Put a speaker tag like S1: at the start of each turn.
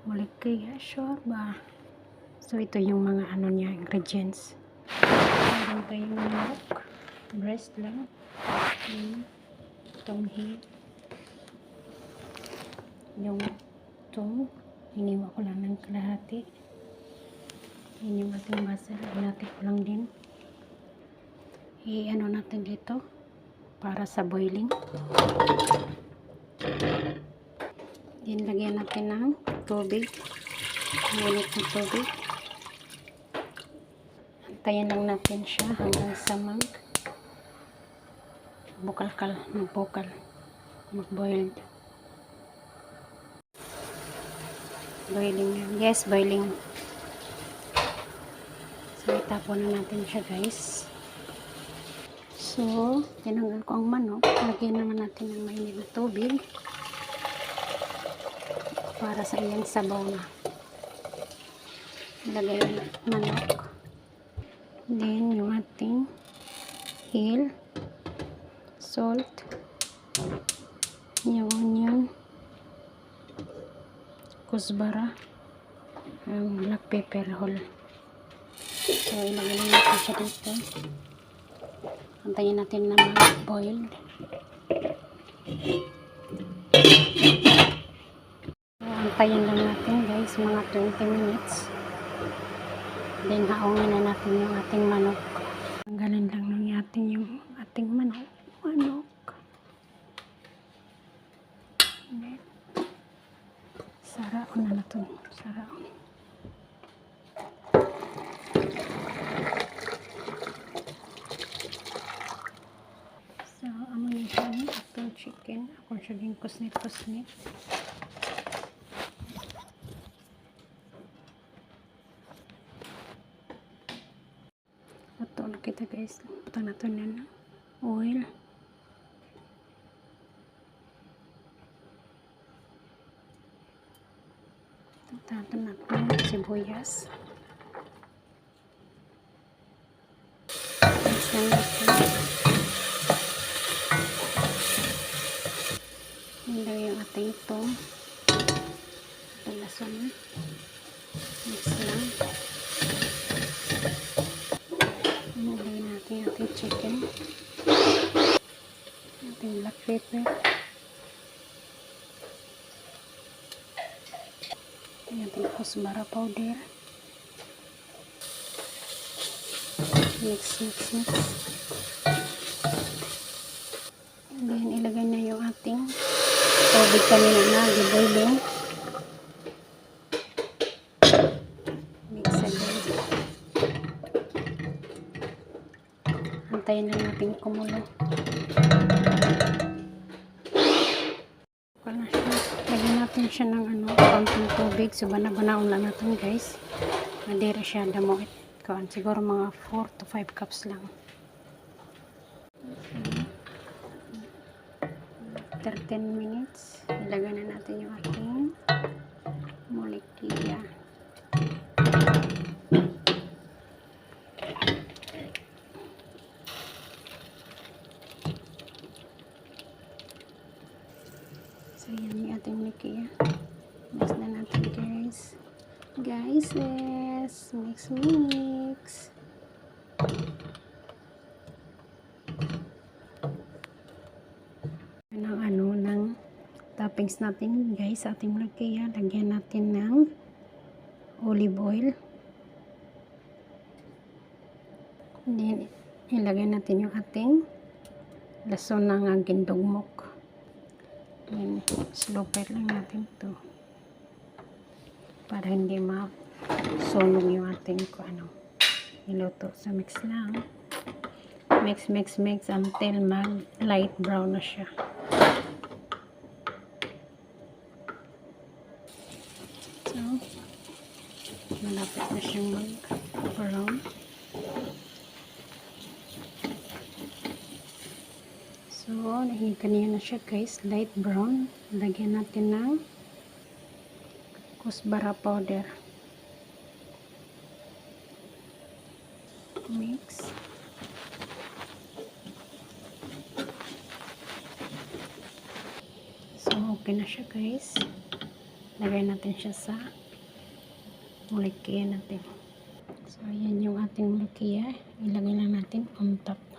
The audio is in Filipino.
S1: Malikia shorba. So ito yung mga ano niya, ingredients. Meron tayong manok, breast lang, tonghi, yung tong, iniwa ko lang ng kalahati. Yun yung ating basal, hinati ko lang din. I-ano natin dito para sa boiling. Then lagyan natin ng tubig, mainit na tubig. Antayin lang natin siya hanggang sa mag-boiled. Boiling yan. Yes, boiling. So, itapon na natin siya, guys. So, tinanggal ko ang manok. Lagyan naman natin ng mainit na tubig para sa iyang sabaw na. Ilagay yung manok. Then, yung ating hill, salt, yung onion, kusbara, black pepper whole. So, ilagay lang natin siya dito. Antayin natin na mag-boiled. So, antayin lang natin, guys, mga 20 minutes. Then, haungin na natin yung ating manok. Tanggalin lang natin yung ating manok. Saraon na natin. Saraon. So, amoy siya itong chicken. Ako siya din kusnit-kusnit. Ito ulit kita, guys. Putan na ito na oil. Tato natin sibuyas. Mix lang natin. Hindi yung ating itong lason. Mix lang. Nilagay natin yung ating chicken. Ating black pepper. Ating kusbara powder. Mix. And then, ilagay na yung ating tubig kanina na boiling. Mix again. Antayin lang natin kumulo. Wala siya. Lagyan natin siya ng konting tubig. So, banaon lang natin, guys. Madira siya damo. Siguro mga 4 to 5 cups lang. After 10 minutes, ilagay na natin yung ating malikia. So, yan yung ating malikia. Mix na natin, guys. Yes. Mix. Ng toppings natin, guys, sa ating malikia. Lagyan natin ng olive oil. Then, ilagay natin yung ating lason ng gindugmok. Then, slow fire lang natin ito. Para hindi masunog yung ating niluto. So, mix lang. Mix until light brown na siya. So, malapit na siyang mag-brown. So, kanina na siya, guys. Light brown. Lagyan natin ng kusbara powder. Mix. So, okay na siya, guys. Lagay natin siya sa mulikia natin. So, ayan yung ating mulikia. Ilagay lang natin on top.